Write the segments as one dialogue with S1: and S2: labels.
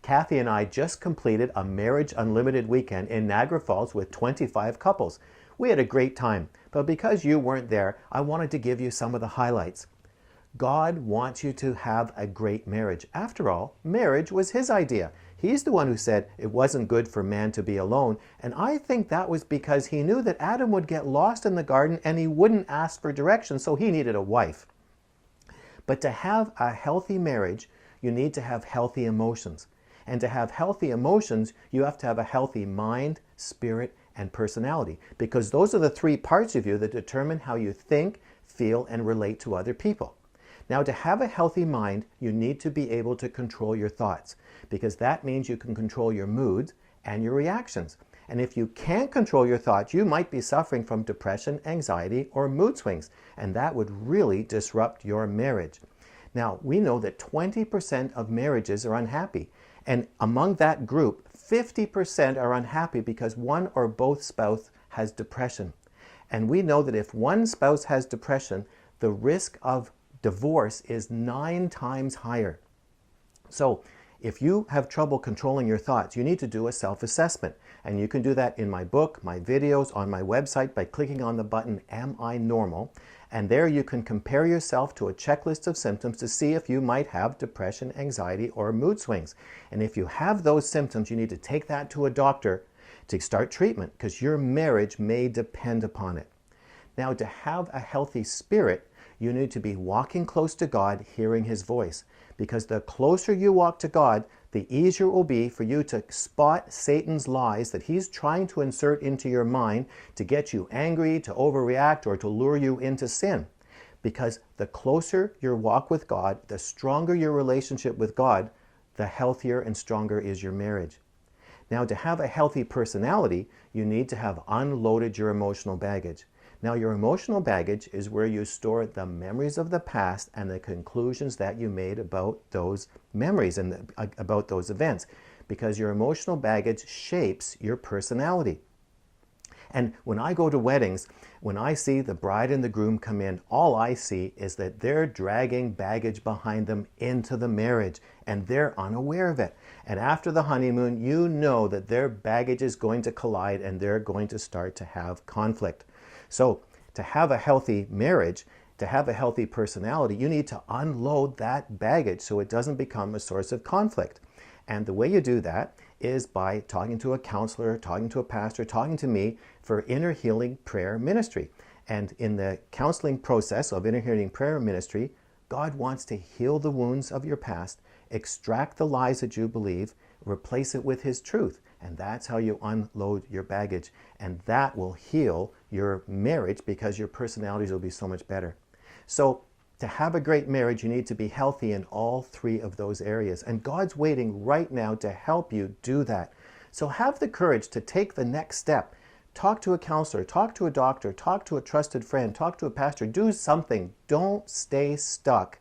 S1: Kathy and I just completed a Marriage Unlimited weekend in Niagara Falls with 25 couples. We had a great time, but because you weren't there, I wanted to give you some of the highlights. God wants you to have a great marriage. After all, marriage was His idea. He's the one who said it wasn't good for man to be alone, and I think that was because He knew that Adam would get lost in the garden and he wouldn't ask for direction, so he needed a wife. But to have a healthy marriage, you need to have healthy emotions. And to have healthy emotions, you have to have a healthy mind, spirit, and personality, because those are the three parts of you that determine how you think, feel, and relate to other people. Now, to have a healthy mind, you need to be able to control your thoughts, because that means you can control your moods and your reactions. And if you can't control your thoughts, you might be suffering from depression, anxiety, or mood swings, and that would really disrupt your marriage. Now, we know that 20% of marriages are unhappy, and among that group, 50% are unhappy because one or both spouse has depression. And we know that if one spouse has depression, the risk of divorce is 9 times higher. So if you have trouble controlling your thoughts, you need to do a self-assessment. And you can do that in my book, my videos, on my website by clicking on the button, Am I Normal? And there you can compare yourself to a checklist of symptoms to see if you might have depression, anxiety, or mood swings. And if you have those symptoms, you need to take that to a doctor to start treatment, because your marriage may depend upon it. Now, to have a healthy spirit, you need to be walking close to God, hearing His voice. Because the closer you walk to God, the easier it will be for you to spot Satan's lies that he's trying to insert into your mind to get you angry, to overreact, or to lure you into sin. Because the closer your walk with God, the stronger your relationship with God, the healthier and stronger is your marriage. Now, to have a healthy personality, you need to have unloaded your emotional baggage. Now, your emotional baggage is where you store the memories of the past and the conclusions that you made about those memories and about those events, because your emotional baggage shapes your personality. And when I go to weddings, when I see the bride and the groom come in, all I see is that they're dragging baggage behind them into the marriage, and they're unaware of it. And after the honeymoon, you know that their baggage is going to collide and they're going to start to have conflict. So to have a healthy marriage, to have a healthy personality, you need to unload that baggage so it doesn't become a source of conflict. And the way you do that is by talking to a counselor, talking to a pastor, talking to me for Inner Healing Prayer Ministry. And in the counseling process of Inner Healing Prayer Ministry, God wants to heal the wounds of your past, extract the lies that you believe, replace it with His truth. And that's how you unload your baggage. And that will heal your marriage, because your personalities will be so much better. So to have a great marriage, you need to be healthy in all 3 of those areas. And God's waiting right now to help you do that. So have the courage to take the next step. Talk to a counselor, talk to a doctor, talk to a trusted friend, talk to a pastor. Do something. Don't stay stuck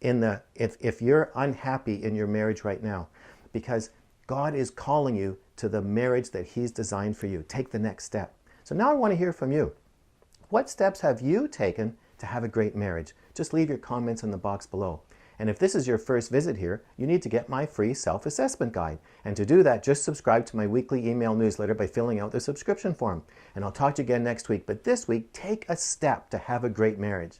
S1: in if you're unhappy in your marriage right now, because God is calling you to the marriage that He's designed for you. Take the next step. So now I want to hear from you. What steps have you taken to have a great marriage? Just leave your comments in the box below. And if this is your first visit here, you need to get my free self-assessment guide. And to do that, just subscribe to my weekly email newsletter by filling out the subscription form. And I'll talk to you again next week. But this week, take a step to have a great marriage.